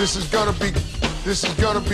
This is gonna be good. His feet are in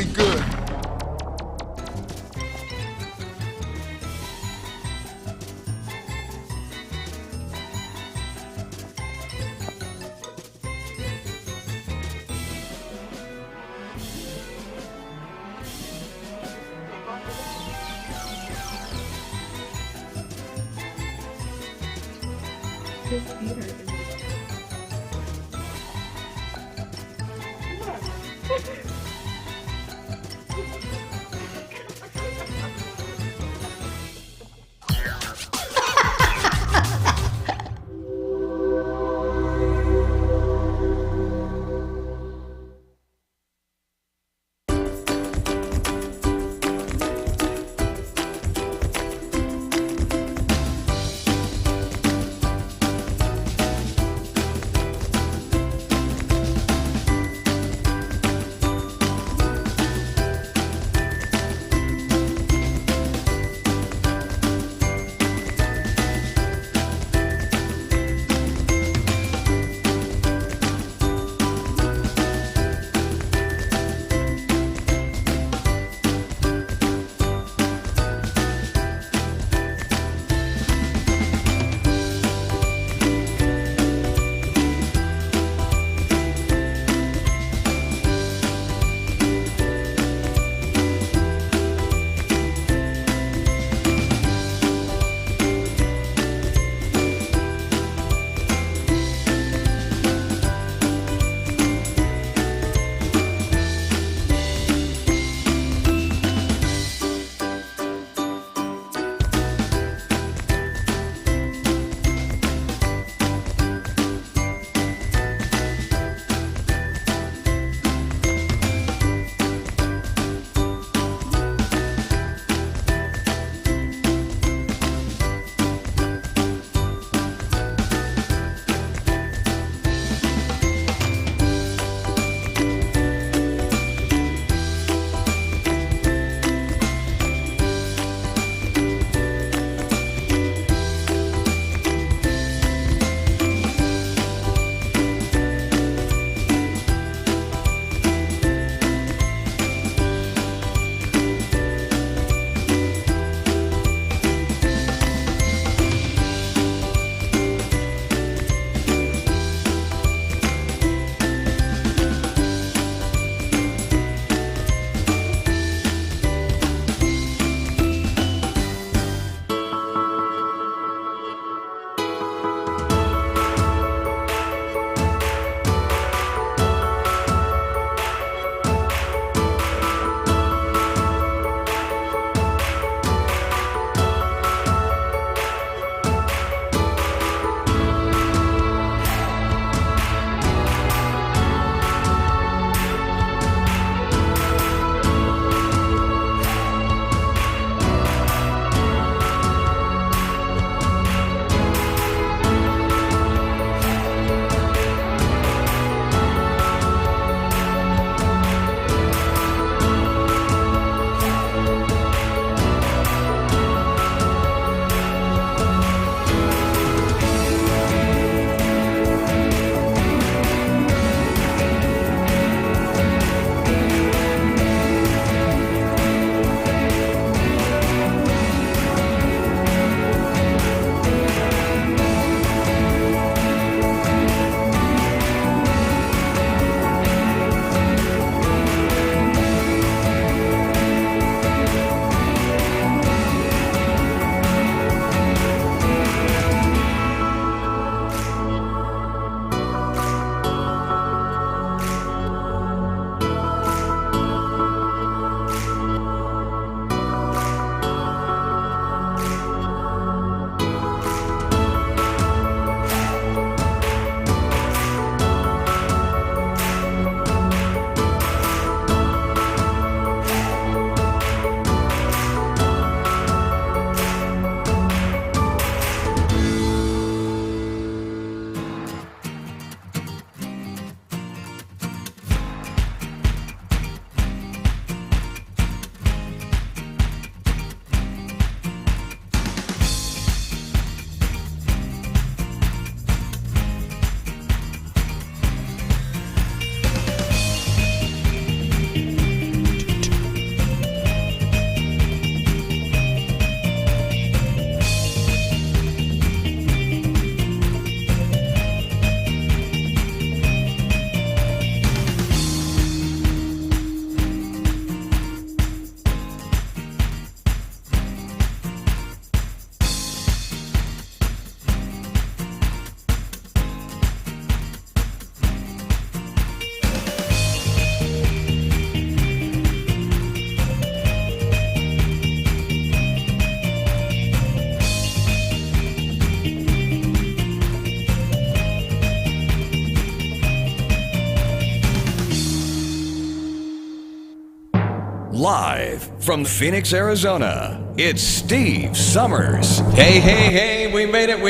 live from Phoenix, Arizona, it's Steve Summers. Hey, hey, hey, we made it.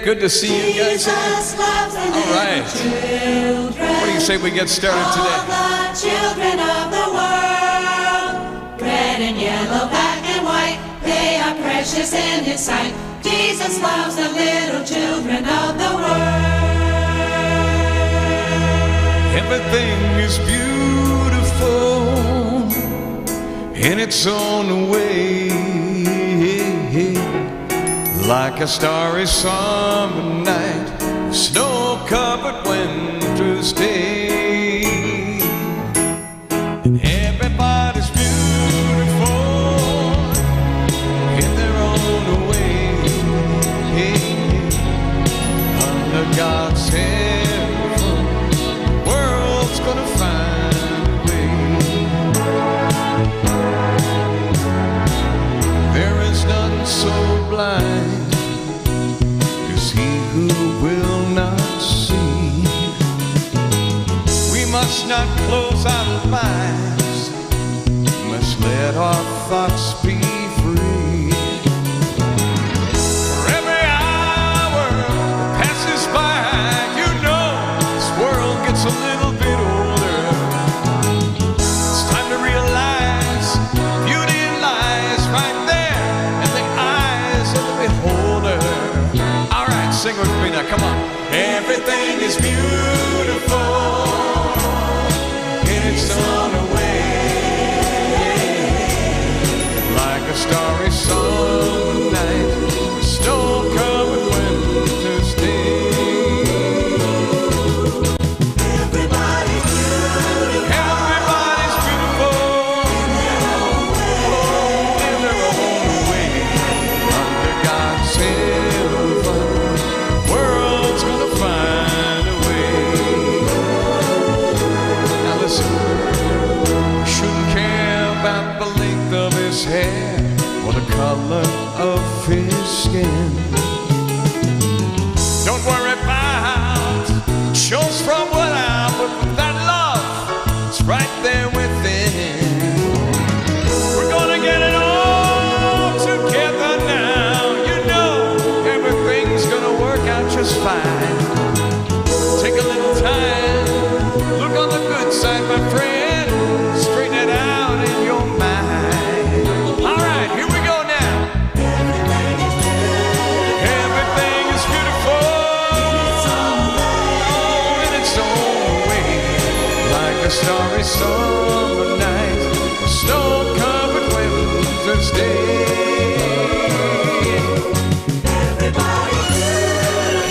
Good to see you guys. All right. What do you say we get started today? All the children of the world, red and yellow, black and white, they are precious in His sight. Jesus loves the little children of the world. Everything is beautiful in its own way, like a starry summer night, snow-covered winter's day. Everybody's beautiful in their own way, under God's heaven, the world's gonna find a way. There is none so blind as he who will not see. We must not close our minds, must let our thoughts be free. For every hour that passes by, you know this world gets a little bit older. It's time to realize beauty lies right there in the eyes of the beholder. All right, sing with me now, come on. Everything is beautiful in its own way, like a starry summer night, snow-covered winter's day. Everybody's beautiful. Everybody's beautiful in their own way, under God's heaven, world's gonna find a way. Now listen, we shouldn't care about the length of his hair or the color of his skin. Don't worry about shows from without, but that love is right there within. We're gonna get it all together now. You know everything's gonna work out just fine. Take a little time, look on the good side, my friend. Straighten it out in your mind. All right, here we go now. Everything is beautiful in its own way, like a starry summer night, a snow-covered winter's day.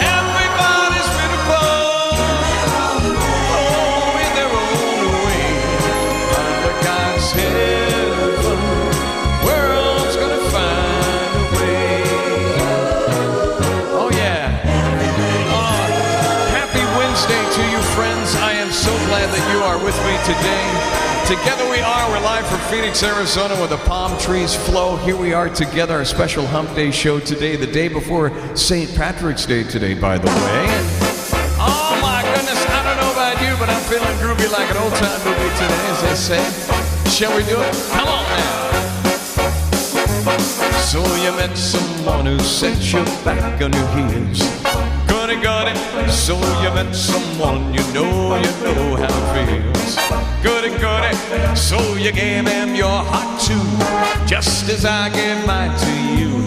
Everybody's beautiful in their own way, under God's heaven, world's gonna find a way. Oh yeah. Happy Wednesday to you, friends. I am so glad that you are with me today. Together we are. We're live from Phoenix, Arizona, where the palm trees flow. Here we are together, our special Hump Day show today, the day before St. Patrick's Day today, by the way. Oh my goodness, I don't know about you, but I'm feeling groovy like an old-time movie today, as they say. Shall we do it? Come on now. So you met someone who set you back on your heels. Goody, goody. So you met someone you know how it feels. Goody, goody. So you gave him your heart too, just as I gave mine to you.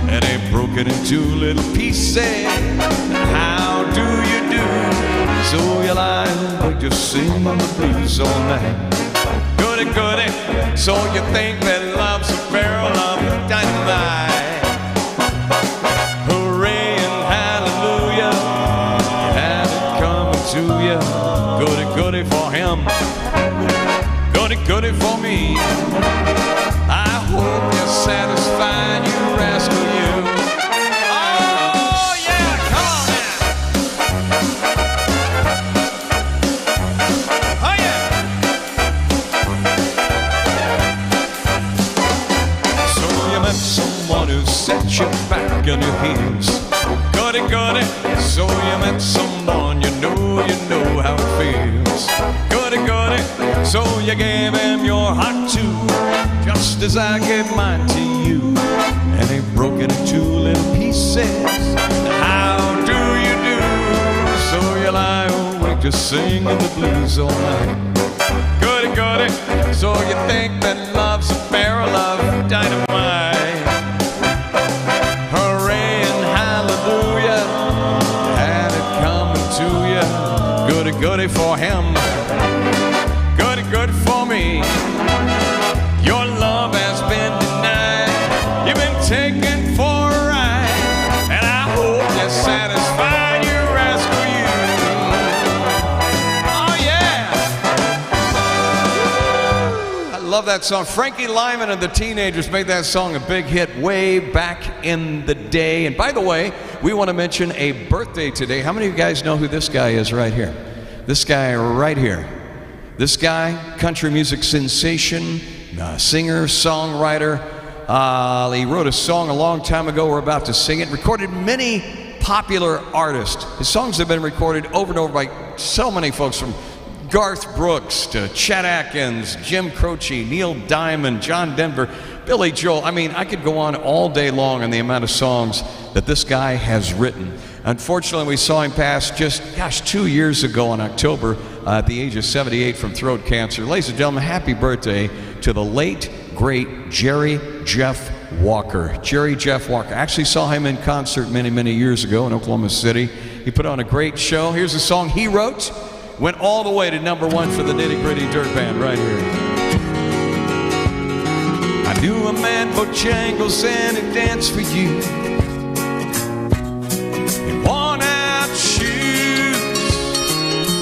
And they broke it into little pieces. How do you do? So you lie and just sing the blues all night. Goody, goody. So you think that love's a barrel of dynamite. Hooray and hallelujah, had it coming to you. Goody, goody for him, goody, goody for me. I hope you're satisfied, you rascal, you. Oh yeah, come on now. Oh yeah. So you met someone who set you back on your heels. Goody, goody. So you met someone you know how it feels. Goody, goody. So you gave him your heart too, just as I gave mine to you. And he broke it into little pieces. How do you do? So you lie awake just singing the blues all night. Goody, goody. So you think that love's a barrel of dynamite. Hooray and hallelujah, had it coming to you. Goody, goody for him. Goody, goody for me. Your love has been denied. You've been taken for a ride, and I hope you're satisfied. You're asked for you. Oh yeah! I love that song. Frankie Lyman and the Teenagers made that song a big hit way back in the day. And by the way, we want to mention a birthday today. How many of you guys know who this guy is right here? This guy right here. This guy, country music sensation, singer, songwriter. He wrote a song a long time ago. We're about to sing it. Recorded many popular artists. His songs have been recorded over and over by so many folks, from Garth Brooks to Chet Atkins, Jim Croce, Neil Diamond, John Denver, Billy Joel. I mean, I could go on all day long on the amount of songs that this guy has written. Unfortunately, we saw him pass just, 2 years ago in October at the age of 78 from throat cancer. Ladies and gentlemen, happy birthday to the late, great Jerry Jeff Walker. Jerry Jeff Walker. I actually saw him in concert many, many years ago in Oklahoma City. He put on a great show. Here's a song he wrote. Went all the way to #1 for the Nitty Gritty Dirt Band right here. I knew a man Bojangles and he'd dance for you. In worn out shoes,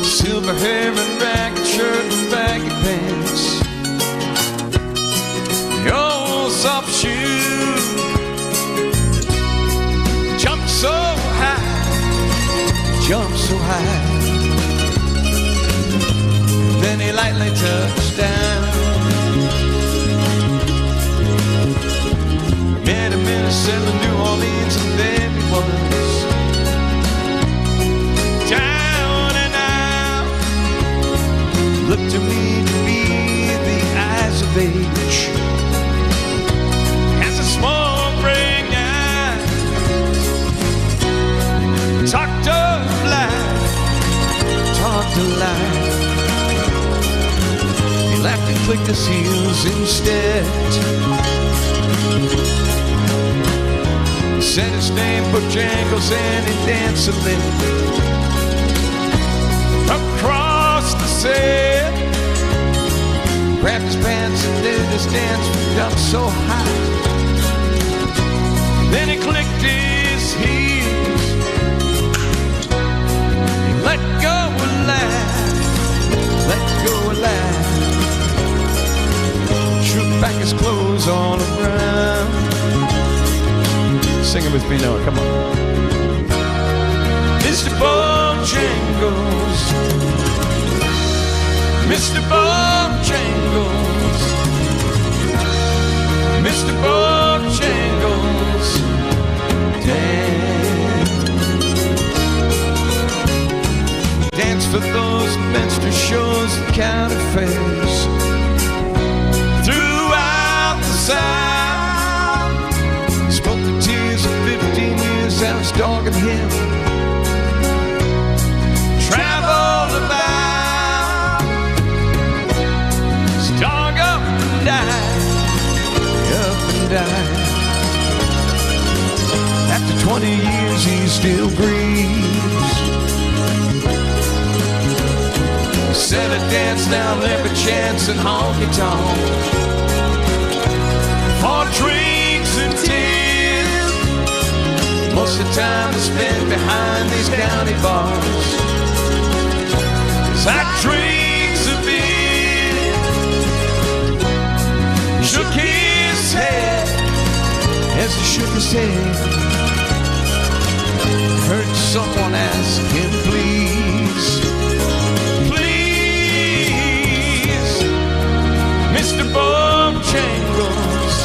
silver hair and ragged shirt and baggy pants. Your soft shoes jump so high, jump so high. Then he lightly touched down. Met him in a cell in New Orleans, and there he was, down and out. Looked to me to be the eyes of age. Has a small brain now. Talked of life, talked of life. Laughed and clicked his heels instead. Said his name Bojangles and he danced a little across the set. Grabbed his pants and did his dance, jumped so high. Then he clicked his heels. He let go a laugh, let go a laugh. Back his clothes all around. Sing it with me now, come on. Mr. Bojangles, Mr. Bojangles, Mr. Bojangles, dance. Dance for those minstrel shows and county fairs. Spoke the tears of 15 years I was dogging him. Traveled about, stung up and died, up and died. After 20 years he still grieves. Said a dance down every chance and honky tonk. For drinks and tears, most of the time I spend behind these county bars. As I drinks a beer, shook his head. As he shook his head, heard someone ask him, please, please, Mr. Bojangles,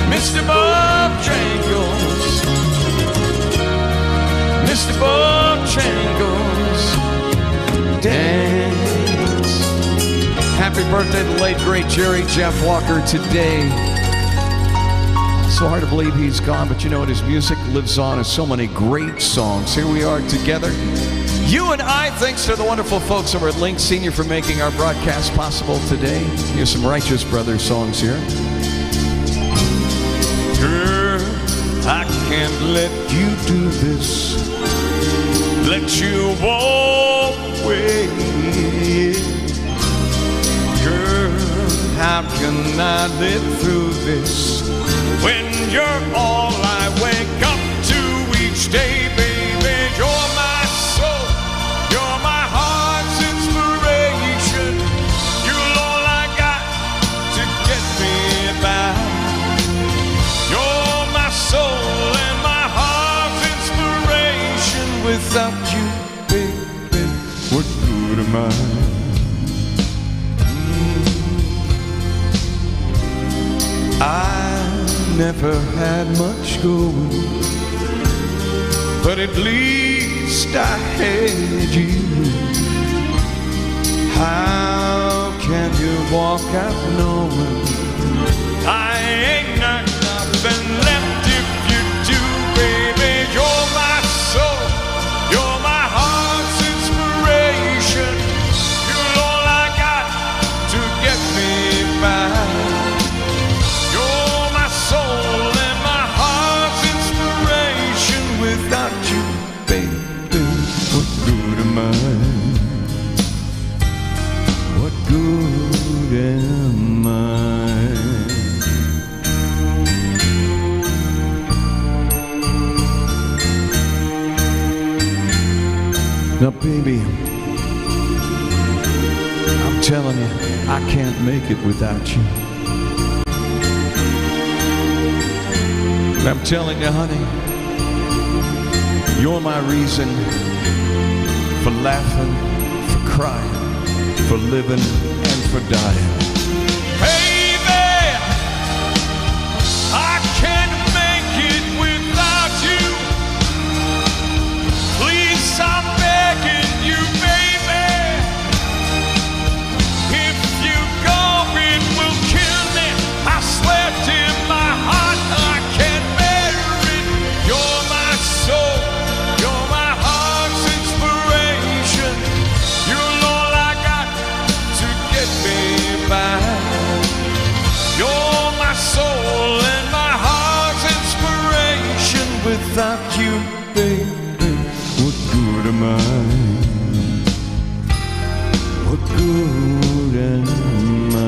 Mr. Bojangles, Mr. Bojangles, dance. Happy birthday to the late, great Jerry Jeff Walker today. So hard to believe he's gone, but you know what? His music lives on in so many great songs. Here we are together. You and I, thanks to the wonderful folks over at Link Senior for making our broadcast possible today. Here's some Righteous Brothers songs here. Girl, I can't let you do this. Let you walk away. Girl, how can I live through this when you're all I wake up to each day, baby? You're my soul, you're my heart's inspiration. You're all I got to get me by. You're my soul and my heart's inspiration. Without you, baby, what good am I? I never had much going, but at least I had you. How can you walk out knowing I ain't got nothing left if you do, baby? You're my soul, you're my heart's inspiration. You're all I got to get me by. Without you, baby, what good am I? What good am I? Now, baby, I'm telling you, I can't make it without you. And I'm telling you, honey, you're my reason for laughing, for crying, for living, and for dying. Baby, I can't make it without you. Please, I'm begging you, baby. If you go, it will kill me. I swear to my heart, I can't bear it. You're my soul. You're my soul and my heart's inspiration. Without you, baby, what good am I? What good am I?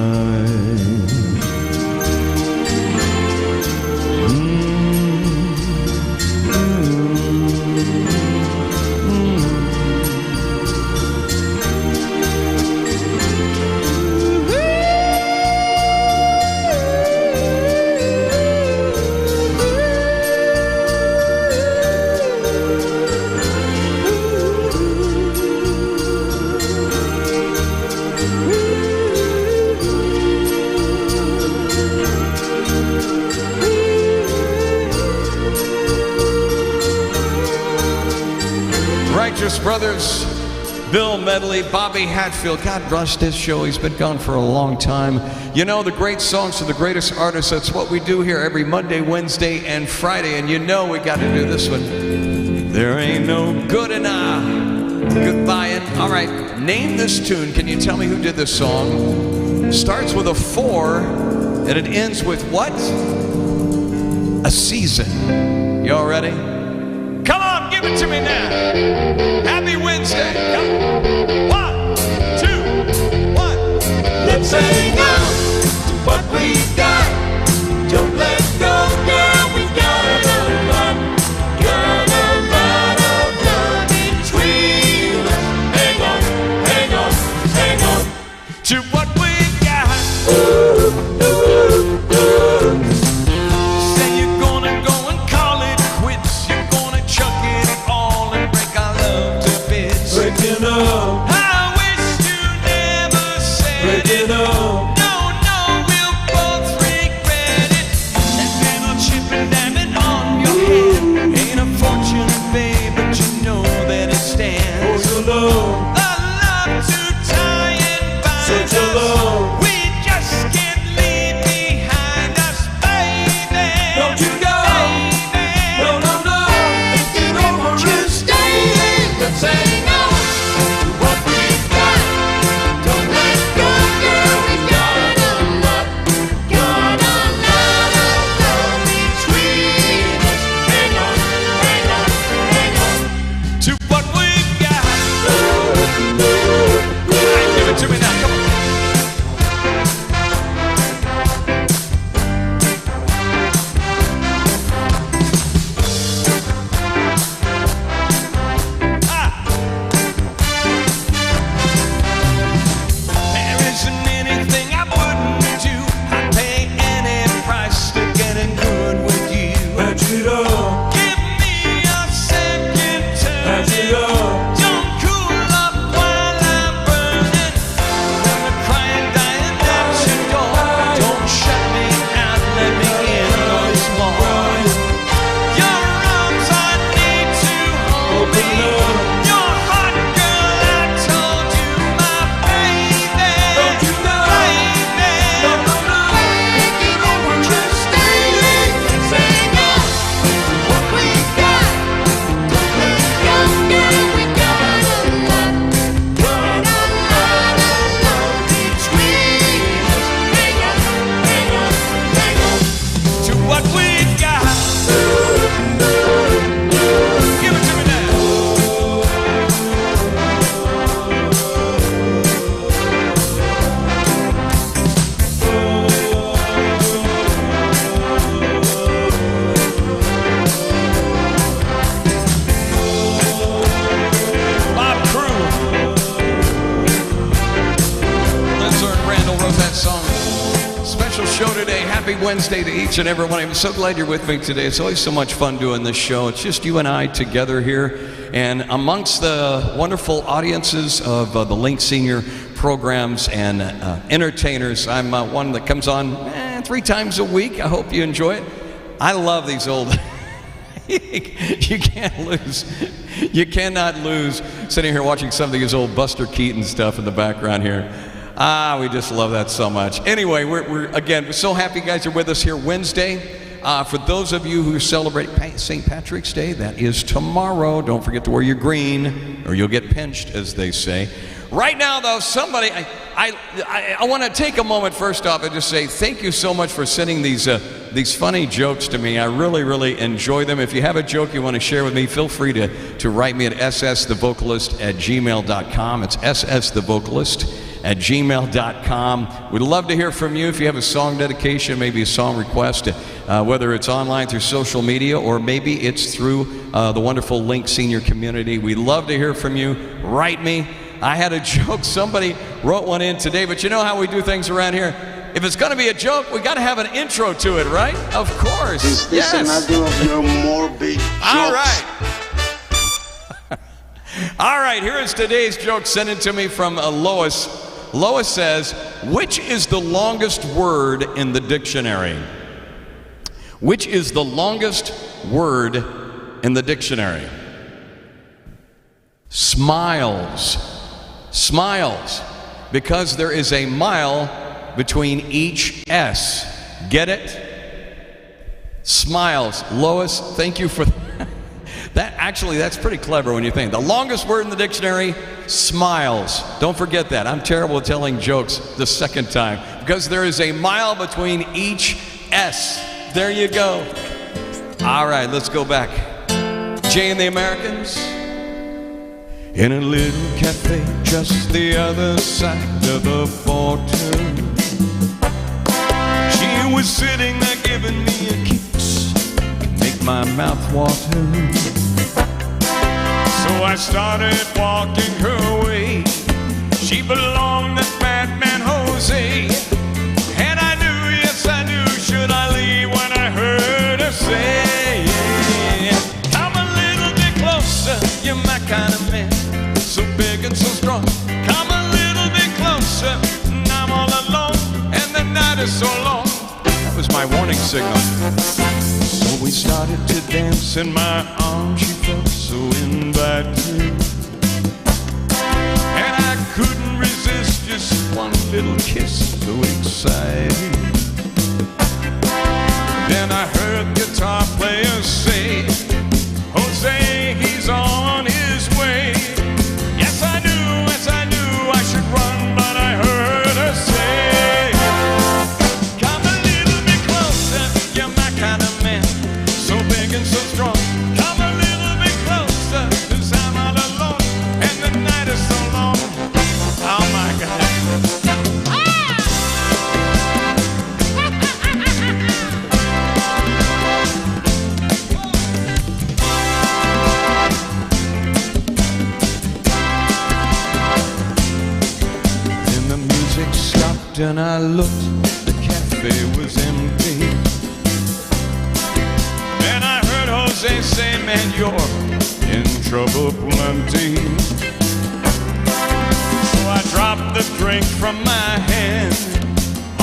Righteous Brothers, Bill Medley, Bobby Hatfield. God rest his show. He's been gone for a long time. You know, the great songs of the greatest artists, that's what we do here every Monday, Wednesday, and Friday. And you know we got to do this one. There ain't no good enough. Goodbye. All right, name this tune. Can you tell me who did this song? Starts with a 4, and it ends with what? A season. Y'all ready? Come on, give it to me now. Happy Wednesday. Come. 1, 2, 1. Let's hang on to what we got. Don't let go, girl. We got a lot of love between us. Hang on, hang on, hang on to what we got. Ooh, ooh, ooh. Say you're gonna go and call it quits. You're gonna chuck it all and break our love to bits. Breaking up. How good Wednesday to each and every one of you. I'm so glad you're with me today. It's always so much fun doing this show. It's just you and I together here. And amongst the wonderful audiences of the Link Senior programs and entertainers, I'm one that comes on 3 times a week. I hope you enjoy it. I love these old... You can't lose. You cannot lose sitting here watching some of these old Buster Keaton stuff in the background here. We just love that so much. Anyway, we're so happy you guys are with us here Wednesday. For those of you who celebrate St. Patrick's Day, that is tomorrow. Don't forget to wear your green, or you'll get pinched, as they say. Right now, though, somebody, I want to take a moment first off and just say thank you so much for sending these funny jokes to me. I really, really enjoy them. If you have a joke you want to share with me, feel free to write me at ssthevocalist@gmail.com. It's ssthevocalist@gmail.com. We'd love to hear from you if you have a song dedication, maybe a song request, whether it's online through social media or maybe it's through the wonderful Link Senior community. We'd love to hear from you. Write me. I had a joke. Somebody wrote one in today, but you know how we do things around here. If it's going to be a joke, we got to have an intro to it, right? Of course. Is this another of your morbid jokes? All right. All right, here is today's joke sent in to me from Lois. Lois says, which is the longest word in the dictionary? Which is the longest word in the dictionary? Smiles. Smiles. Because there is a mile between each S. Get it? Smiles. Lois, thank you for that. Actually, that's pretty clever when you think. The longest word in the dictionary, smiles. Don't forget that. I'm terrible at telling jokes the second time. Because there is a mile between each S. There you go. All right, let's go back. Jay and the Americans. In a little cafe just the other side of the border, she was sitting there giving me a kiss, make my mouth water. So I started walking her way. She belonged to Batman Jose, and I knew, yes I knew, should I leave when I heard her say, come a little bit closer, you're my kind of man, so big and so strong. Come a little bit closer, and I'm all alone, and the night is so long. That was my warning signal. So we started to dance in my arms, she felt so inviting, and I couldn't resist just one little kiss, so exciting. Then I heard guitar players say, Jose, he's on his way. Yes, I knew I should run, but I heard her say, come a little bit closer, you're my kind of man, so big and so strong. Come a little bit closer, 'cause I'm all alone, and the night is so long. Oh my God. And I looked, the cafe was empty, and I heard Jose say, man, you're in trouble plenty. So I dropped the drink from my hand,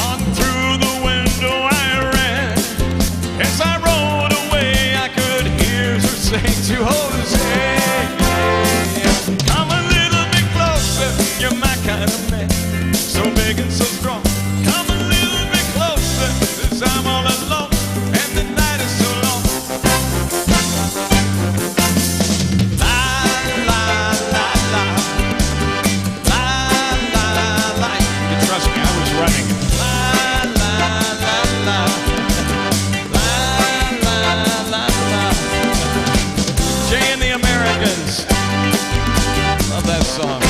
on through the window I ran. As I rolled away, I could hear her say to Jose, come a little bit closer, you're my kind of man, so big and so strong. Come a little bit closer, 'cause I'm all alone, and the night is so long. La la la la, la la la. You trust me, I was writing it. La la la la, la la la la. Jay and the Americans. Love that song.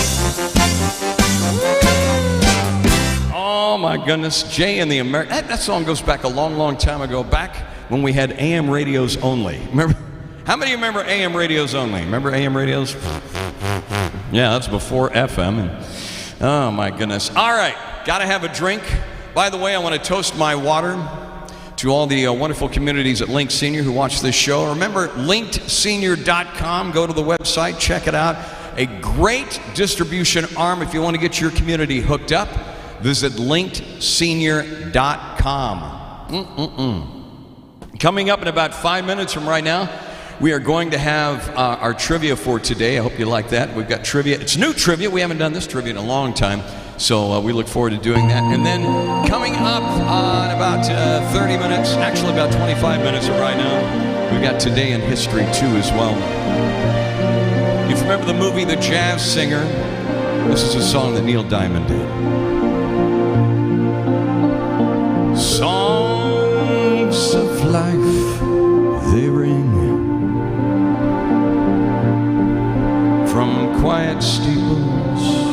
Oh my goodness, Jay and the Americans. That song goes back a long, long time ago, back when we had AM radios only. Remember? How many of you remember AM radios only? Remember AM radios? Yeah, that's before FM. And, oh my goodness. All right, gotta have a drink. By the way, I want to toast my water. To all the wonderful communities at Link Senior who watch this show, remember linkedsenior.com. Go to the website, check it out. A great distribution arm if you want to get your community hooked up. Visit linkedsenior.com. Coming up in about 5 minutes from right now, we are going to have our trivia for today. I hope you like that. We've got trivia. It's new trivia. We haven't done this trivia in a long time. So we look forward to doing that. And then coming up in about 30 minutes, actually about 25 minutes from right now, we've got Today in History too as well. If you remember the movie The Jazz Singer, this is a song that Neil Diamond did. Songs of life, they ring from quiet steeples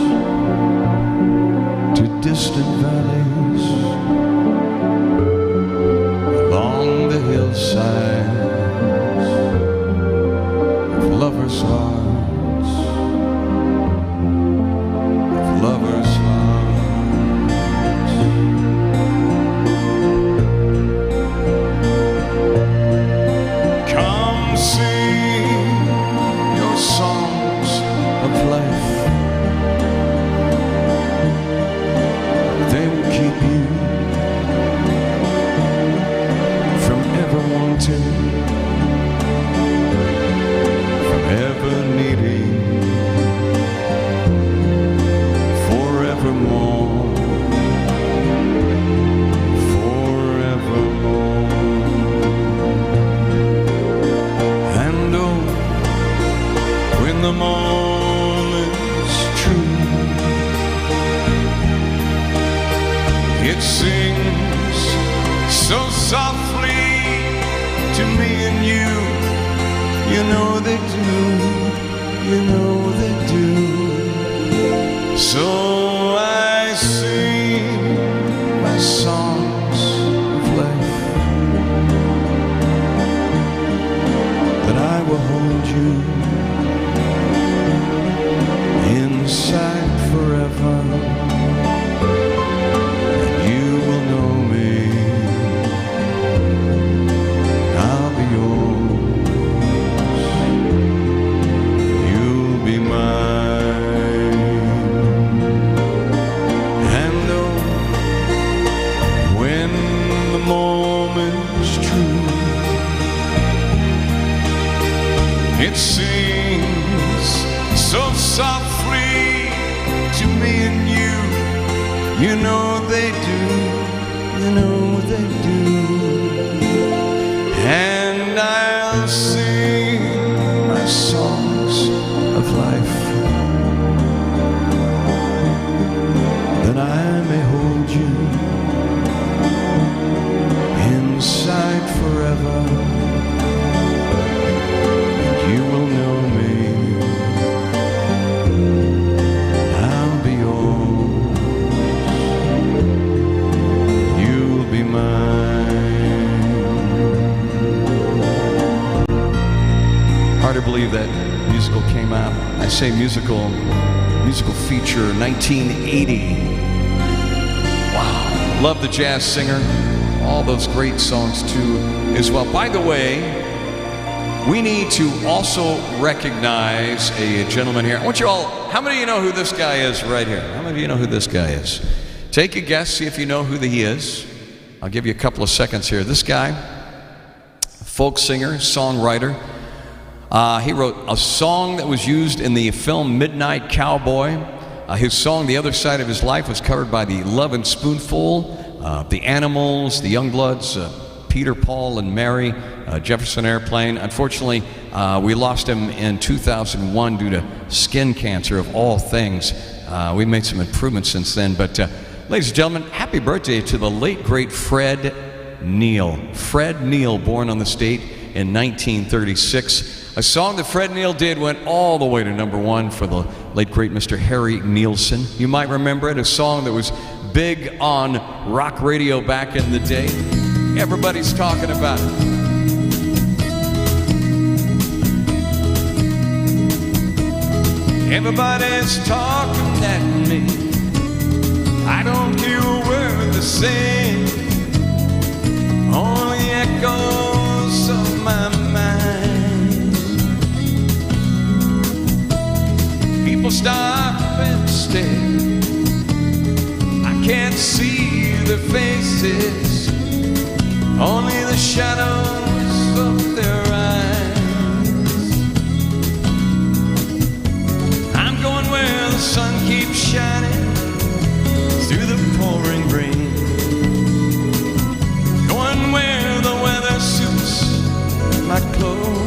to distant valleys, along the hillsides of lovers' hearts, of lovers' hearts. Come sing your songs of life. They will keep you from ever wanting, from ever needing, forevermore, forevermore. And oh, when the moment's true, it sings so softly to me and you. You know they do, you know they do. So I sing my songs of life, that I will hold you inside forever. It sings so softly to me and you. You know they do, you know they do. And I'll sing my songs of life, that I may hold you inside forever. You will know me, I'll be yours, you'll be mine. Hard to believe that musical came out. I say musical feature, 1980. Wow, love The Jazz Singer. All those great songs too as well. By the way, we need to also recognize a gentleman here. I want you all, how many of you know who this guy is right here? How many of you know who this guy is? Take a guess, see if you know who he is. I'll give you a couple of seconds here. This guy, folk singer, songwriter. He wrote a song that was used in the film Midnight Cowboy. His song, The Other Side of His Life, was covered by the Love and Spoonful, the Animals, the Youngbloods, Peter, Paul, and Mary, Jefferson Airplane. Unfortunately, we lost him in 2001 due to skin cancer, of all things. We made some improvements since then. But ladies and gentlemen, happy birthday to the late, great Fred Neil. Fred Neil, born on this date in 1936. A song that Fred Neil did went all the way to #1 for the late, great Mr. Harry Nilsson. You might remember it, a song that was big on rock radio back in the day. Everybody's talking about it. Everybody's talking at me. I don't hear a word they're saying. All only the shadows of their eyes. I'm going where the sun keeps shining through the pouring rain, going where the weather suits my clothes,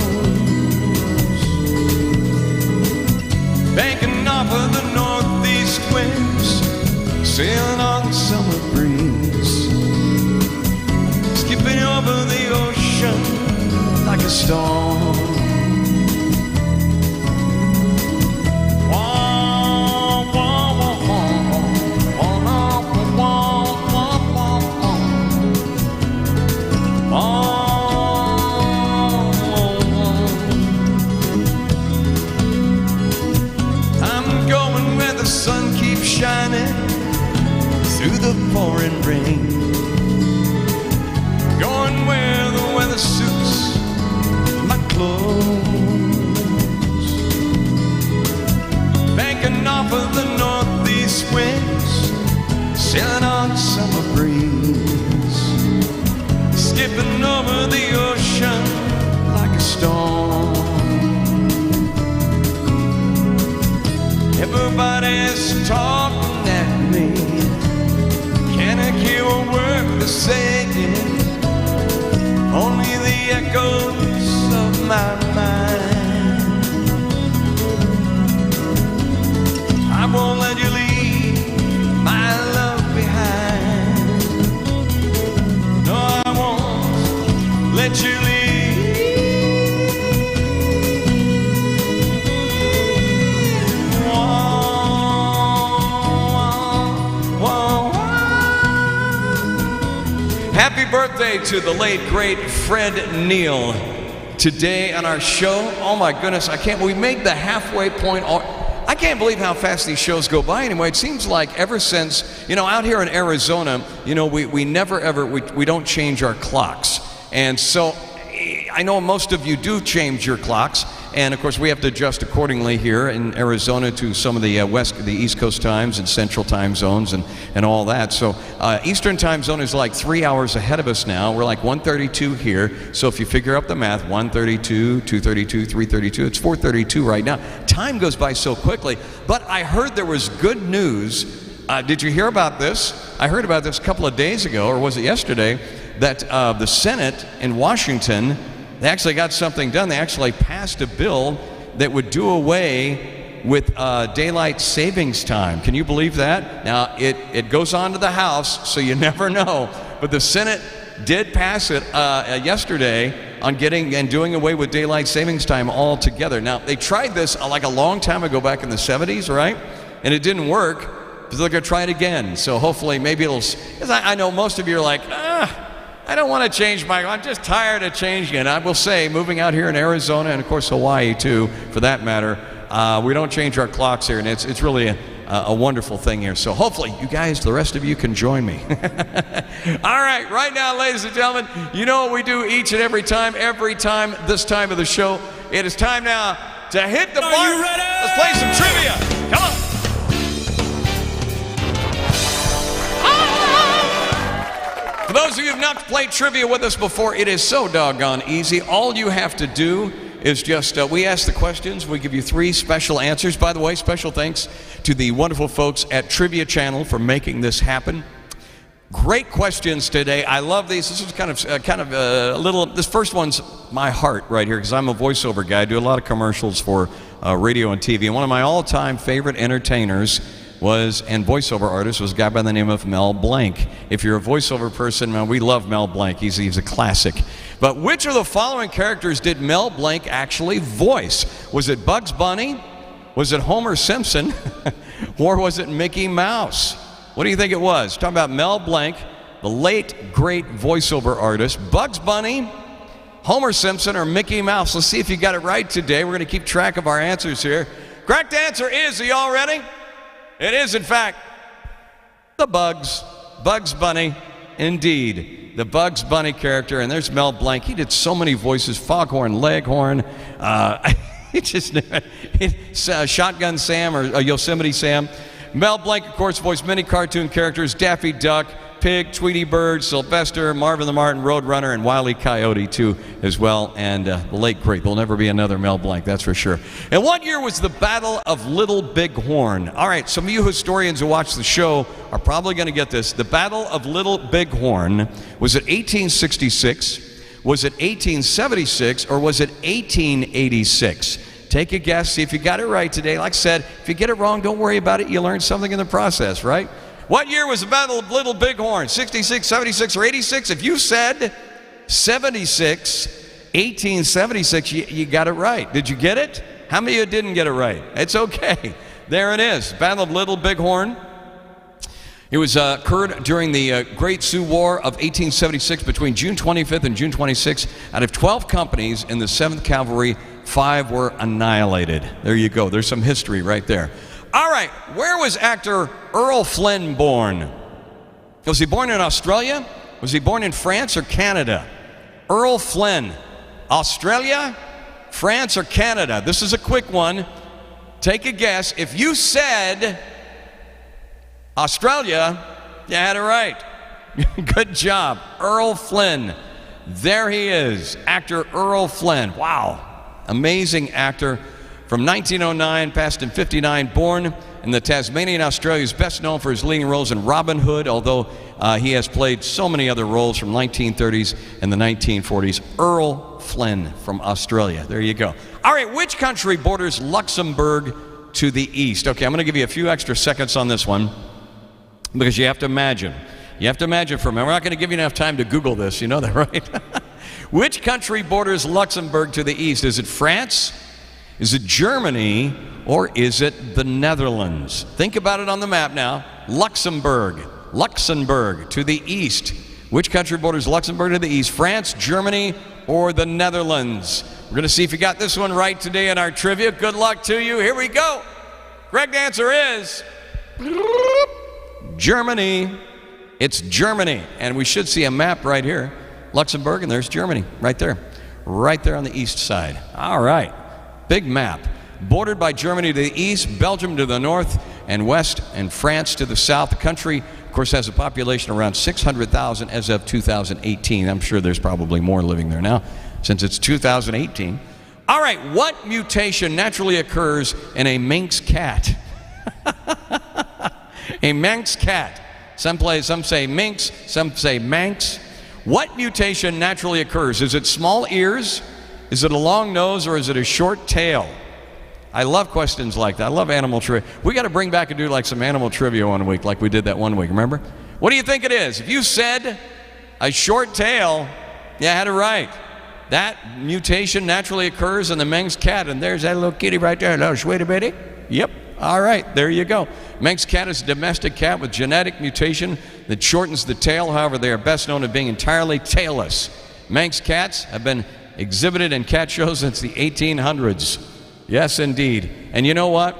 banking off of the northeast winds, sailing on the summer breeze, skipping over the ocean like a storm. I'm going where the sun keeps shining through the pouring rain, going where the weather suits my clothes, banking off of the northeast winds, sailing on the summer breeze, skipping over the ocean like a storm. Everybody's talking at me, can't I hear a word they're saying? Only the echoes of my mind. I won't let you leave my love behind. No, I won't let you leave. Happy birthday to the late, great Fred Neil. Today on our show, oh my goodness, we made the halfway point. I can't believe how fast these shows go by anymore. It seems like ever since, out here in Arizona, we never ever, we don't change our clocks. And so I know most of you do change your clocks. And of course, we have to adjust accordingly here in Arizona to some of the the East Coast times and Central time zones and all that. So Eastern time zone is like 3 hours ahead of us now. We're like 1:32 here. So if you figure up the math, 1:32, 2:32, 3:32, it's 4:32 right now. Time goes by so quickly. But I heard there was good news. Did you hear about this? I heard about this a couple of days ago, or was it yesterday, that the Senate in Washington, they actually got something done. They actually passed a bill that would do away with daylight savings time. Can you believe that? Now, it goes on to the House, so you never know. But the Senate did pass it yesterday on getting and doing away with daylight savings time altogether. Now, they tried this like a long time ago back in the 70s, right? And it didn't work. So they're going to try it again. So hopefully, maybe it'll, because I know most of you are like, I don't want to change I'm just tired of changing it. I will say, moving out here in Arizona, and of course Hawaii too, for that matter, we don't change our clocks here, and it's really a wonderful thing here. So hopefully you guys, the rest of you, can join me. All right now, ladies and gentlemen, you know what we do each and every time this time of the show. It is time now to hit the mark. You ready? Let's play some trivia. Come on. For those of you who have not played trivia with us before, it is so doggone easy. All you have to do is just, we ask the questions, we give you 3 special answers. By the way, special thanks to the wonderful folks at Trivia Channel for making this happen. Great questions today. I love these. This is kind of a little, this first one's my heart right here, because I'm a voiceover guy. I do a lot of commercials for radio and TV. And one of my all-time favorite entertainers and voiceover artist was a guy by the name of Mel Blanc. If you're a voiceover person, man, we love Mel Blanc. He's a classic. But which of the following characters did Mel Blanc actually voice? Was it Bugs Bunny? Was it Homer Simpson? Or was it Mickey Mouse? What do you think it was? Talking about Mel Blanc, the late, great voiceover artist. Bugs Bunny, Homer Simpson, or Mickey Mouse? Let's see if you got it right today. We're going to keep track of our answers here. Correct answer is, are you all ready? It is, in fact, Bugs Bunny, indeed. The Bugs Bunny character, and there's Mel Blanc. He did so many voices, Foghorn Leghorn, Shotgun Sam or Yosemite Sam. Mel Blanc, of course, voiced many cartoon characters, Daffy Duck, Pig, Tweety Bird, Sylvester, Marvin the Martin, Roadrunner, and Wile E. Coyote too as well, and the late great. There'll never be another Mel Blanc, that's for sure. And what year was the Battle of Little Big Horn? All right, some of you historians who watch the show are probably going to get this. The Battle of Little Big Horn, was it 1866, was it 1876, or was it 1886? Take a guess, see if you got it right today. Like I said, if you get it wrong, don't worry about it. You learned something in the process, right? What year was the Battle of Little Bighorn? 66, 76, or 86? If you said 76, 1876, you got it right. Did you get it? How many of you didn't get it right? It's okay. There it is, Battle of Little Bighorn. It was occurred during the Great Sioux War of 1876 between June 25th and June 26th. Out of 12 companies in the 7th Cavalry, 5 were annihilated. There you go. There's some history right there. All right, where was actor Earl Flynn born? Was he born in Australia? Was he born in France or Canada? Earl Flynn, Australia, France, or Canada? This is a quick one. Take a guess. If you said Australia, you had it right. Good job. Earl Flynn. There he is, actor Earl Flynn. Wow, amazing actor. From 1909, passed in 59, born in the Tasmanian, Australia. He's best known for his leading roles in Robin Hood, although he has played so many other roles from 1930s and the 1940s. Earl Flynn from Australia. There you go. All right, which country borders Luxembourg to the east? Okay, I'm going to give you a few extra seconds on this one because you have to imagine. You have to imagine for a minute. We're not going to give you enough time to Google this. You know that, right? Which country borders Luxembourg to the east? Is it France? Is it Germany, or is it the Netherlands? Think about it on the map now. Luxembourg to the east. Which country borders Luxembourg to the east? France, Germany, or the Netherlands? We're going to see if you got this one right today in our trivia. Good luck to you. Here we go. Correct answer is Germany. It's Germany. And we should see a map right here. Luxembourg, and there's Germany right there on the east side. All right. Big map, bordered by Germany to the east, Belgium to the north and west, and France to the south. The country, of course, has a population around 600,000 as of 2018. I'm sure there's probably more living there now since it's 2018. All right, what mutation naturally occurs in a Manx cat? A Manx cat. Some say minx, some say Manx. What mutation naturally occurs? Is it small ears? Is it a long nose, or is it a short tail? I love questions like that. I love animal trivia. We got to bring back and do like some animal trivia one week, like we did that one week, remember? What do you think it is? If you said a short tail, you had it right. That mutation naturally occurs in the Manx cat, and there's that little kitty right there, little sweetie bitty. Yep. All right, there you go. Manx cat is a domestic cat with genetic mutation that shortens the tail. However, they are best known as being entirely tailless. Manx cats have been exhibited in cat shows since the 1800s. Yes, indeed. And you know what?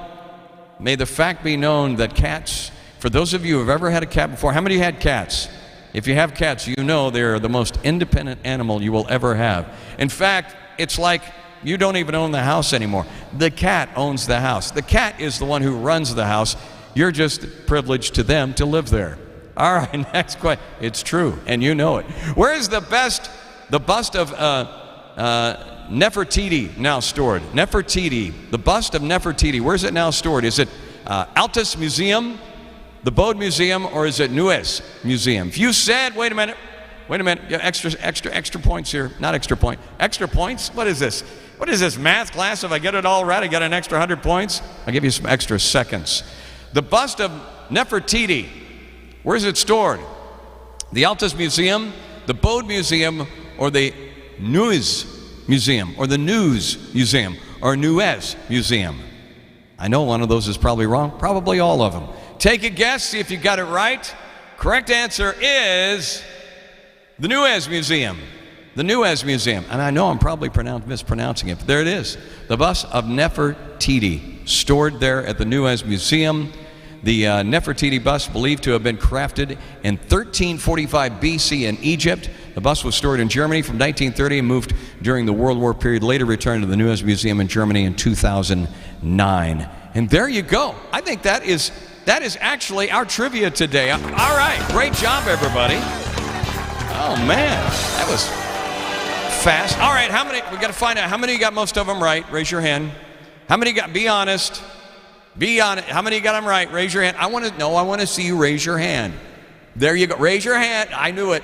May the fact be known that cats, for those of you who have ever had a cat before, how many had cats? If you have cats, you know they're the most independent animal you will ever have. In fact, it's like you don't even own the house anymore. The cat owns the house. The cat is the one who runs the house. You're just privileged to them to live there. All right, next question. It's true, and you know it. Where is the bust of Nefertiti now stored? Nefertiti, the bust of Nefertiti, where is it now stored? Is it Altus Museum, the Bode Museum, or is it Nuez Museum? If you said, wait a minute, yeah, extra points here, not extra point, extra points? What is this? What is this, math class? If I get it all right, I get an extra 100 points? I'll give you some extra seconds. The bust of Nefertiti, where is it stored? The Altus Museum, the Bode Museum, or the Nuez Museum, or the News Museum, or Nuez Museum? I know one of those is probably wrong, probably all of them. Take a guess, see if you got it right. Correct answer is the Nuez Museum. The Nuez Museum. And I know I'm probably mispronouncing it, but there it is. The bust of Nefertiti, stored there at the Nuez Museum. The Nefertiti bust, believed to have been crafted in 1345 BC in Egypt. The bust was stored in Germany from 1930 and moved during the World War period, later returned to the Nuez Museum in Germany in 2009. And there you go. I think that is That is actually our trivia today. All right, great job, everybody. Oh, man, that was fast. All right, we got to find out how many got most of them right. Raise your hand. How many got, be honest. Be honest. How many got them right? Raise your hand. I want to see you raise your hand. There you go. Raise your hand. I knew it.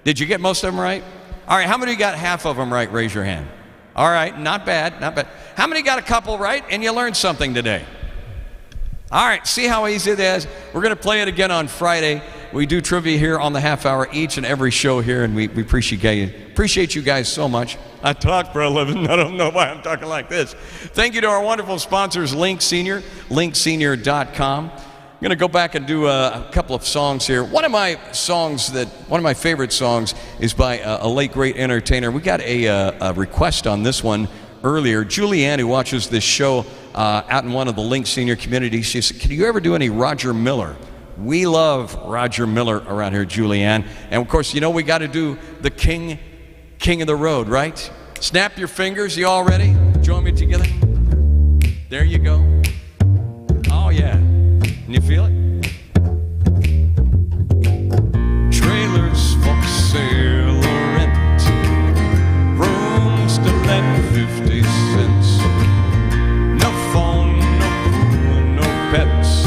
Did you get most of them right? All right, how many got half of them right? Raise your hand. All right, not bad, not bad. How many got a couple right and you learned something today? All right, see how easy it is? We're going to play it again on Friday. We do trivia here on the half hour each and every show here, and we appreciate you guys so much. I talk for a living. I don't know why I'm talking like this. Thank you to our wonderful sponsors, Link Senior, linksenior.com. I'm going to go back and do a couple of songs here. One of my favorite songs is by a late great entertainer. We got a request on this one earlier. Julianne, who watches this show out in one of the Link Senior communities, she said, "Can you ever do any Roger Miller?" We love Roger Miller around here, Julianne. And of course, you know we got to do the King of the Road, right? Snap your fingers. You all ready? Join me together. There you go. Oh yeah. Can you feel it? Trailers for sale or rent, rooms to let 50 cents. No phone, no pool, no pets.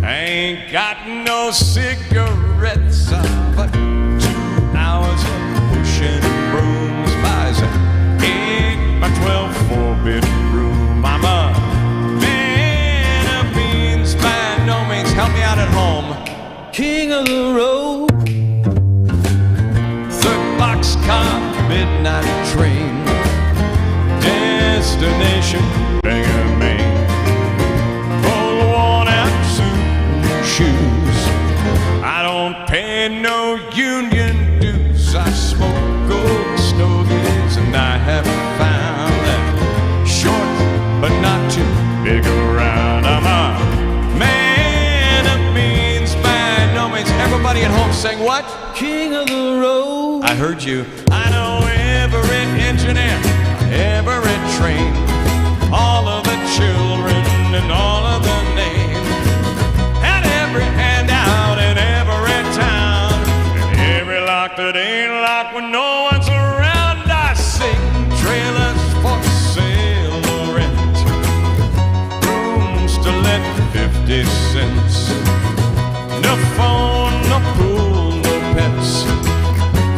Ain't got no cigarettes. But 2 hours of pushing brooms buys an 8 by 12 4-bedroom. I'm a help me out at home. King of the road. 3rd boxcar, midnight train. Destination, Bangor, Maine. Full worn out suit and shoes. I don't pay no union dues. I smoke gold stogies and I have found that short but not too big around. I'm a everybody at home saying what? King of the road. I heard you. I know every engineer, every train, all of the children and all of the names, and every handout in every town, and every lock that ain't locked when no one's around. I sing trailers for sale or rent, rooms to let 50 cents. No phone, no pool, no pets.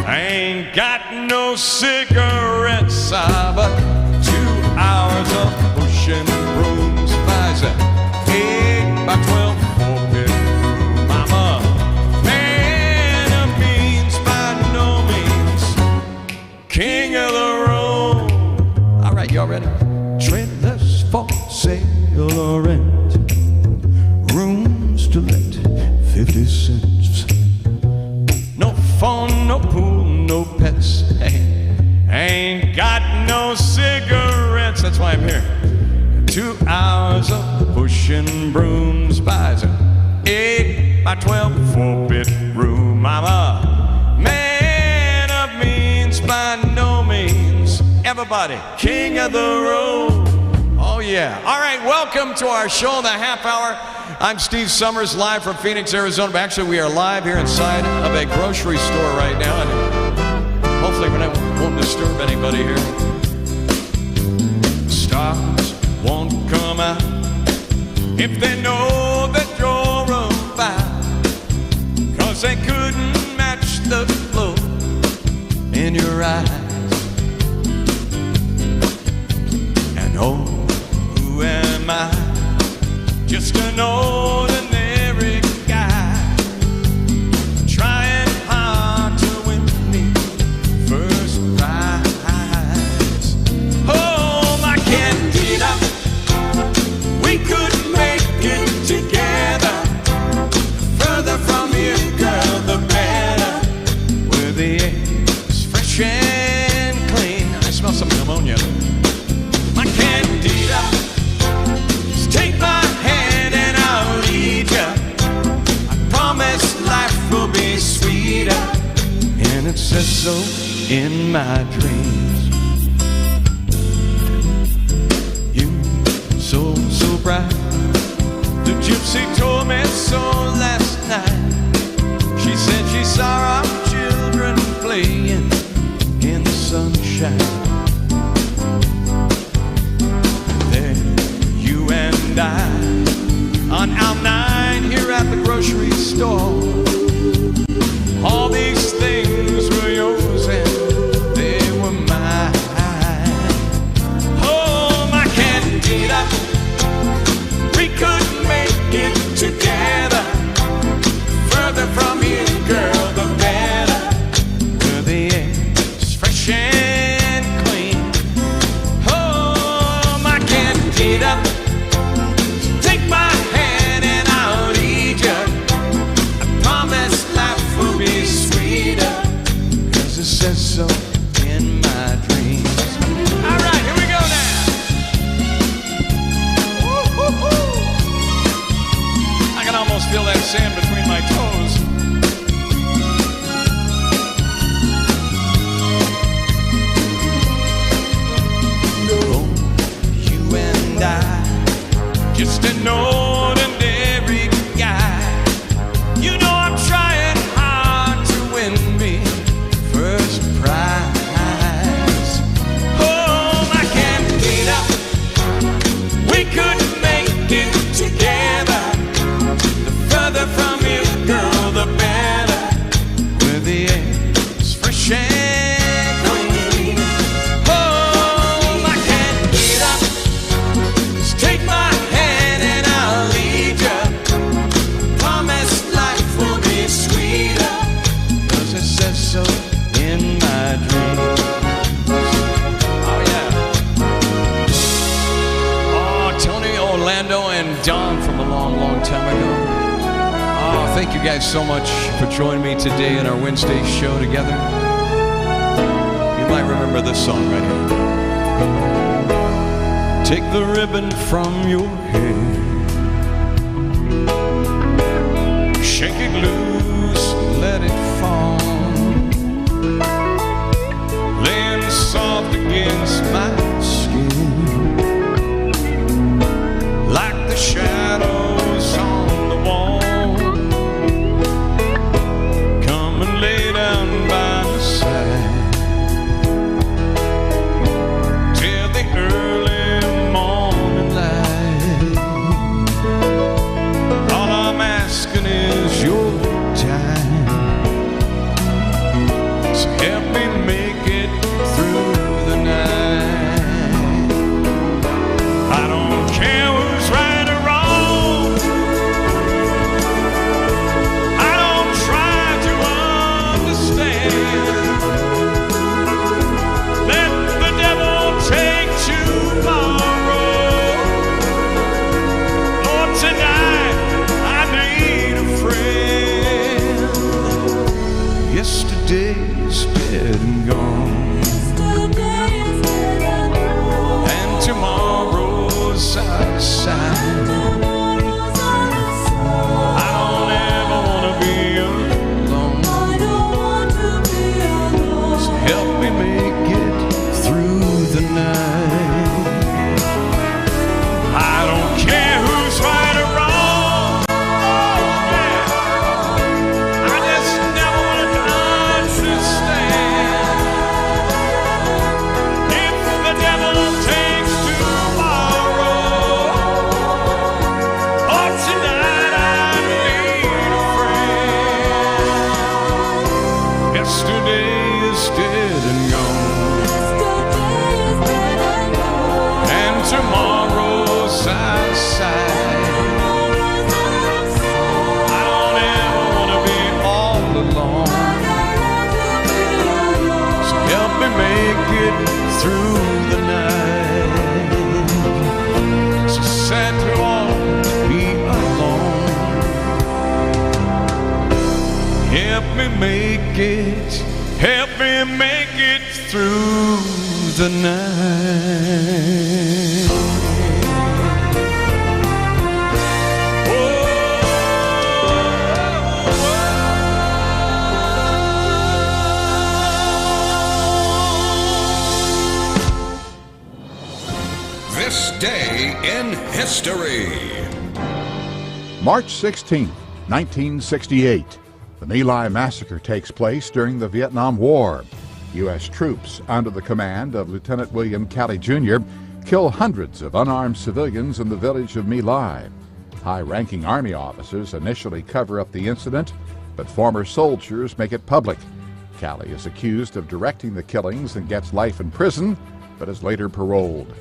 I ain't got no cigarettes. But 2 hours of pushing brooms buys an 8 by 12 4-bedroom. I'm a man of means by no means. King of the road. All right, y'all ready? Trailers for sale or rent, rooms to let 50 cents. No phone, no pool, no pets. Hey, ain't got no cigarettes. That's why I'm here. 2 hours of pushing brooms buys an 8 by 12 4-bedroom. I'm a man of means by no means. Everybody, king of the road. Oh yeah. All right, welcome to our show, The Half Hour. I'm Steve Summers, live from Phoenix, Arizona. But actually, we are live here inside of a grocery store right now, and hopefully we won't disturb anybody here. Stars won't come out if they know that you're about, 'cause they couldn't match the glow in your eyes. And oh, who am I? Just an ordinary guy, trying hard to win me first prize. Oh, my candida, we could make it together. Further from you, girl, the better. Where the air's fresh and clean. I smell some pneumonia. My candida, take my hand and I'll lead ya. I promise life will be sweeter, and it says so in my dreams. You so bright, the Gypsy told me so last night. She said she saw our children playing in the sunshine. There, you and I, on aisle 9 here at the grocery store. All these things were yours and they were mine. Oh, my candida, we could make it together. Further from here, girl, the better. Where the air's fresh and clean. Oh, my candida, take my hand and I'll lead you. I promise life will be sweeter, 'cause it says so in my dreams. All right, here we go now. Woo-hoo-hoo. I can almost feel that sand between my toes. No, you and I, just an ordinary guy. You know I'm trying hard to win me first prize. Oh, my candida, we could make it together. The further from you, girl, the better. Where the air's fresh and clean. Oh, my candida, just take my hand and I'll lead you. Promise life will be sweeter, 'cause it says so in my dreams. Oh, yeah. Oh, Tony, Orlando, and Don from a long, long time ago. Oh, thank you guys so much for joining me today in our Wednesday show together. You might remember this song right here. Take the ribbon from your hair, shake it loose, let it fall, laying soft against my skin, like the shadows on the wall. Come and lay down by my side till the early morning light. All I'm asking is your time, so help me make it through the night. I don't care who's right or wrong. I don't try to understand. Let the devil take tomorrow. Lord, tonight I need a friend. Yesterday's dead and gone, and tomorrow's out of sight. I don't ever wanna be alone, so help me make it through the night. I don't care who's right or wrong. I just never wanna understand. If the devil takes tomorrow, or tonight I need a friend. Yesterday is dead and gone, and tomorrow's outside. I don't ever wanna be all alone, so help me make it through the night. So sad to all be alone. Help me make it, help me make it through the night. This day in history. March 16, 1968. The My Lai massacre takes place during the Vietnam War. U.S. troops under the command of Lieutenant William Calley Jr. kill hundreds of unarmed civilians in the village of My Lai. High-ranking Army officers initially cover up the incident, but former soldiers make it public. Calley is accused of directing the killings and gets life in prison, but is later paroled.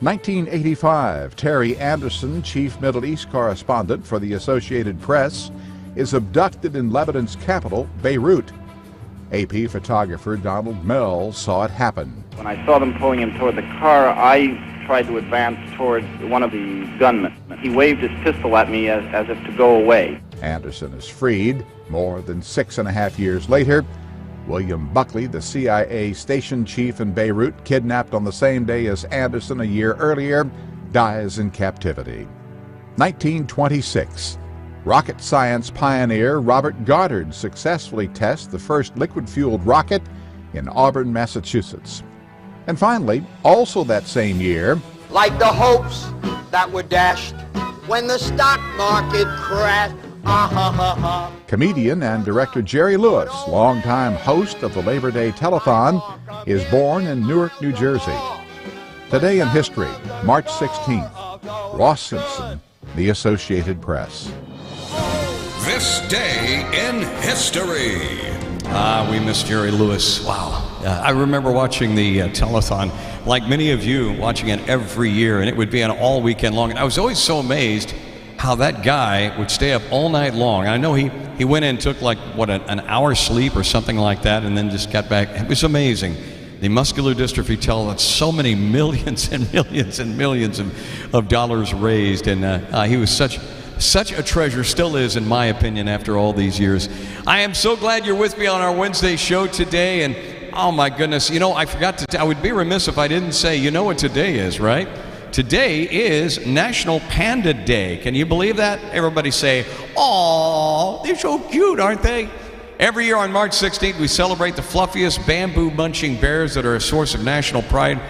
1985, Terry Anderson, chief Middle East correspondent for the Associated Press, is abducted in Lebanon's capital, Beirut. AP photographer Donald Mell saw it happen. When I saw them pulling him toward the car, I tried to advance toward one of the gunmen. He waved his pistol at me as if to go away. Anderson is freed. More than 6.5 years later, William Buckley, the CIA station chief in Beirut, kidnapped on the same day as Anderson a year earlier, dies in captivity. 1926. Rocket science pioneer Robert Goddard successfully tests the first liquid-fueled rocket in Auburn, Massachusetts. And finally, also that same year, Like the hopes that were dashed when the stock market crashed. comedian and director Jerry Lewis, longtime host of the Labor Day Telethon, is born in Newark, New Jersey. Today in history, March 16th, Ross Simpson, The Associated Press. This day in history. We miss Jerry Lewis. Wow. I remember watching the telethon, like many of you, watching it every year, and it would be on all weekend long. And I was always so amazed how that guy would stay up all night long. I know he went in and took like, an hour sleep or something like that, and then just got back. It was amazing. The muscular dystrophy tell that so many millions and millions and millions of dollars raised, and he was such a treasure, still is in my opinion after all these years. I am so glad you're with me on our Wednesday show today, and oh my goodness, I forgot to I would be remiss if I didn't say, you know what today is, right? Today is National Panda Day. Can you believe that? Everybody say, "Aw, they're so cute, aren't they?" Every year on March 16th, we celebrate the fluffiest bamboo-munching bears that are a source of national pride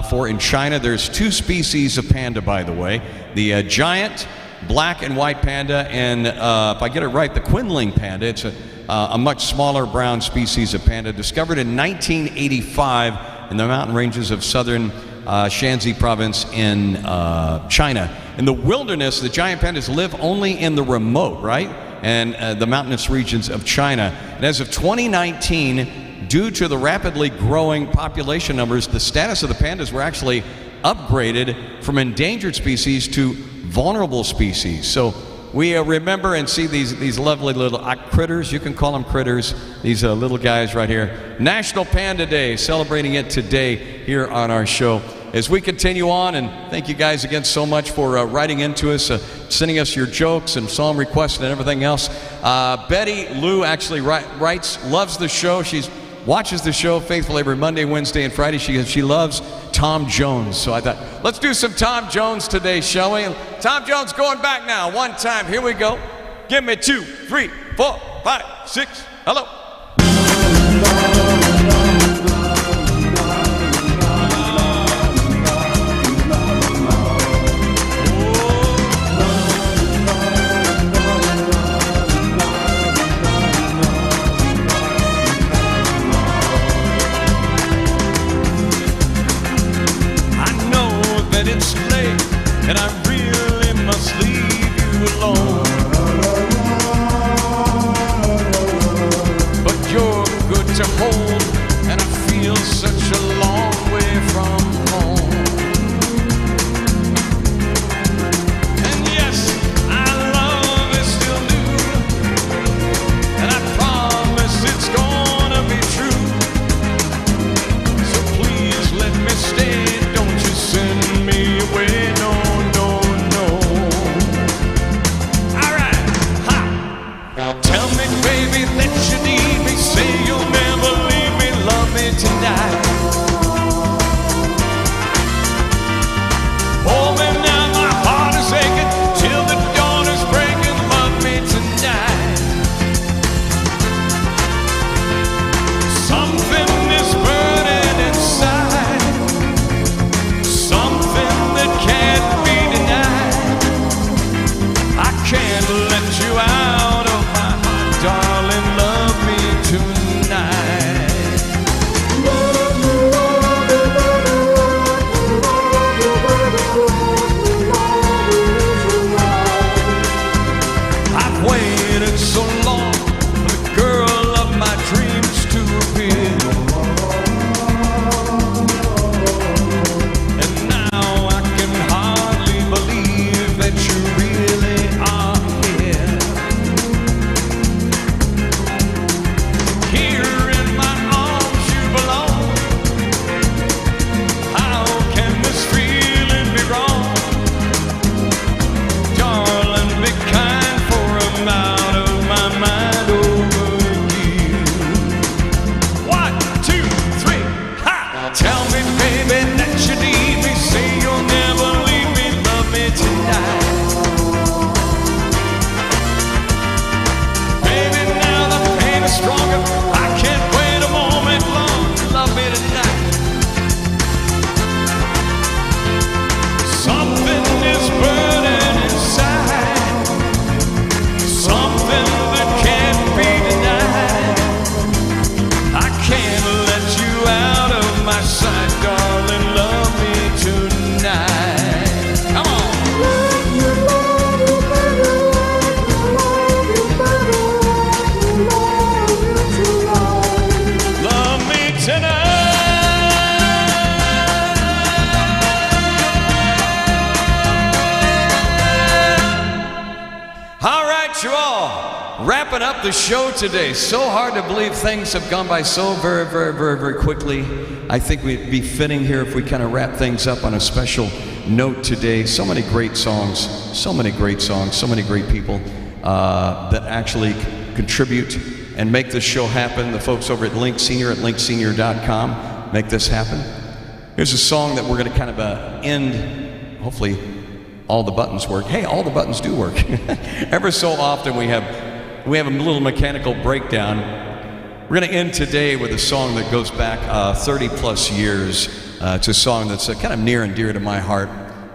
for in China. There's 2 species of panda, by the way. The giant black and white panda, and if I get it right, the Quinling panda. It's a much smaller brown species of panda, discovered in 1985 in the mountain ranges of southern Shanxi province in China. In the wilderness, the giant pandas live only in the remote, right? And the mountainous regions of China. And as of 2019, due to the rapidly growing population numbers, the status of the pandas were actually upgraded from endangered species to vulnerable species. So we remember and see these lovely little critters. You can call them critters. These little guys right here. National Panda Day, celebrating it today here on our show. As we continue on, and thank you guys again so much for writing into us, sending us your jokes and song requests and everything else. Betty Lou actually writes, loves the show. She watches the show faithfully every Monday, Wednesday, and Friday. She loves Tom Jones. So I thought, let's do some Tom Jones today, shall we? Tom Jones going back now. One time. Here we go. Give me 2, 3, 4, 5, 6. Hello. It's late, and I really must leave you alone. But you're good to hold, and I feel such a long way from home. And yes, our love is still new, and I promise it's gonna be true. So please let me stay, don't you send me away, no, no, no. Alright, ha! Tell me, baby, that you need me. Say you'll never leave me, love me tonight. Hold me now, my heart is aching till the dawn is breaking, love me tonight. Something is burning inside, something that can't be denied. I can't Tell me, baby, that you need me. Say you'll never leave me. Love me tonight. Baby, now the pain is stronger. I can't wait a moment longer. Love me tonight. Something is burning inside. Something that can't be denied. I can't let you out of my sight, darling. Love me tonight. Come on. Love me tonight. All right, you all. Wrapping up the show today. So hard to believe things have gone by so very quickly. I think we'd be fitting here if we kind of wrap things up on a special note today. So many great songs, so many great people that actually contribute and make this show happen. The folks over at Link Senior at linksenior.com make this happen. Here's a song that we're going to kind of end, hopefully all the buttons work. Hey, all the buttons do work. Ever so often we have a little mechanical breakdown. We're going to end today with a song that goes back 30 plus years. It's a song that's kind of near and dear to my heart.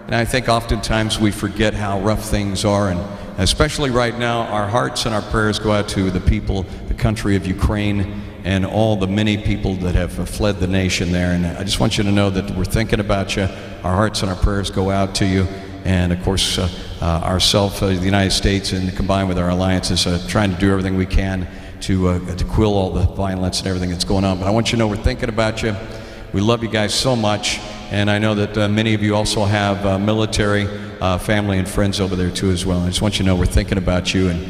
And I think oftentimes we forget how rough things are, and especially right now, our hearts and our prayers go out to the people, the country of Ukraine, and all the many people that have fled the nation there. And I just want you to know that we're thinking about you. Our hearts and our prayers go out to you. And of course, ourselves, the United States, and combined with our alliances, trying to do everything we can to quell all the violence and everything that's going on. But I want you to know we're thinking about you. We love you guys so much. And I know that many of you also have military family and friends over there too as well. I just want you to know we're thinking about you and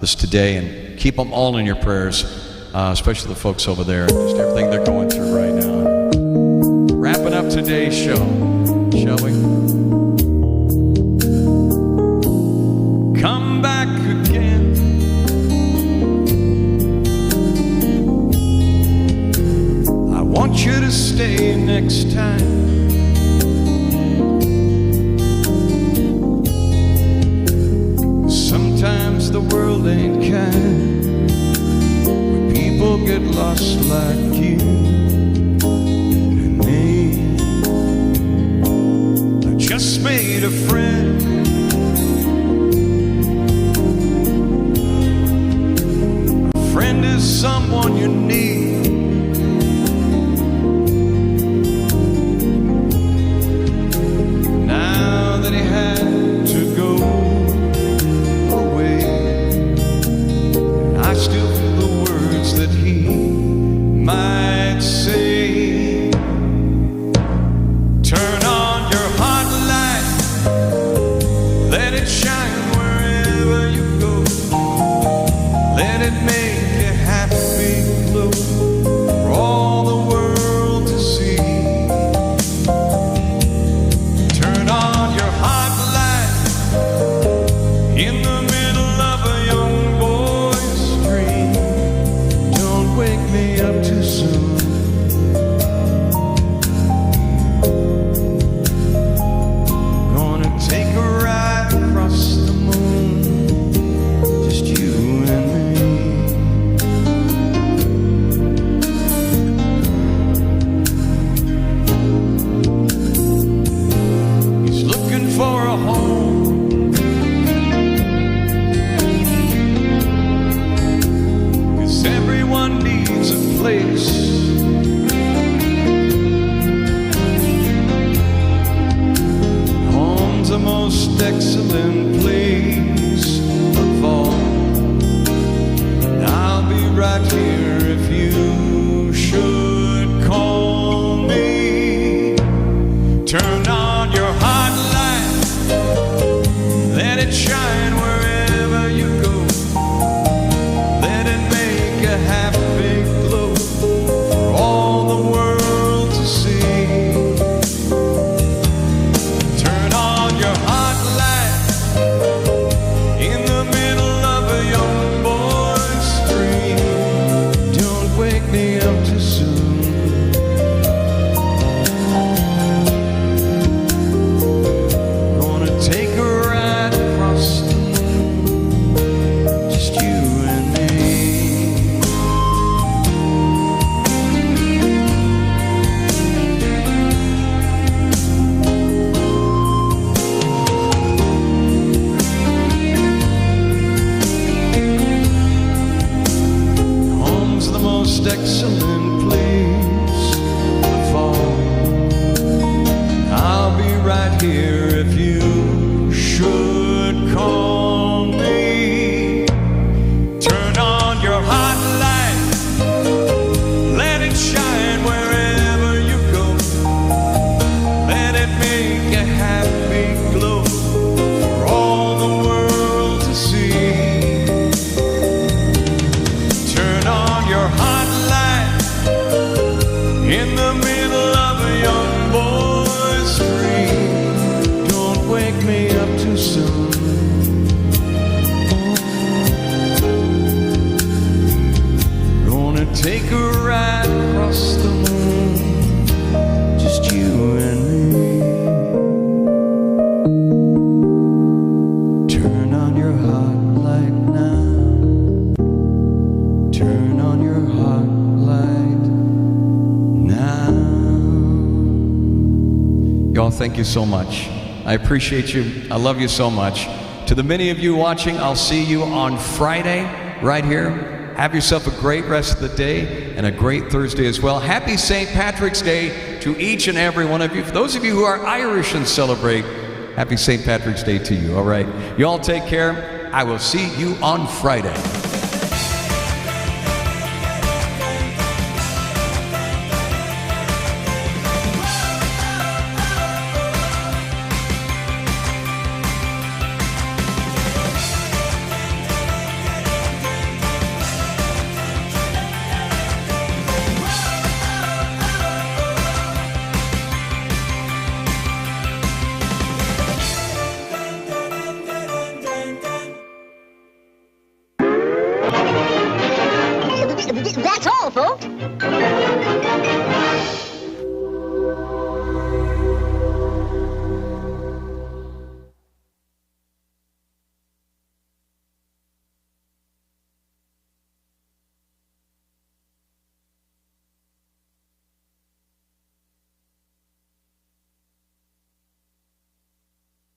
this today, and keep them all in your prayers, especially the folks over there, just everything they're going through right now. Wrapping up today's show, shall we? Come back again. I want you to stay next time. Sometimes the world ain't kind when people get lost like you and me. I just made a friend. Friend is someone you need. Now that he had to go away, I still feel the words that he might say. Turn on your heart light, let it shine wherever you go. Let it make for all the world to see. Turn on your hot light in the middle of a young boy's dream. Don't wake me up too soon. Gonna take a ride across the moon, just you and me. For a home, 'cause everyone needs a place. Home's the most excellent place of all. I'll be right here if you should call me. Turn on your heart light, let it shine wherever you go. Let it make a happy glow for all the world to see. Turn on your hot light Oh, thank you so much. I appreciate you. I love you so much. To the many of you watching, I'll see you on Friday right here. Have yourself a great rest of the day and a great Thursday as well. Happy St. Patrick's Day to each and every one of you. For those of you who are Irish and celebrate, happy St. Patrick's Day to you. All right. You all take care. I will see you on Friday. That's all, folks.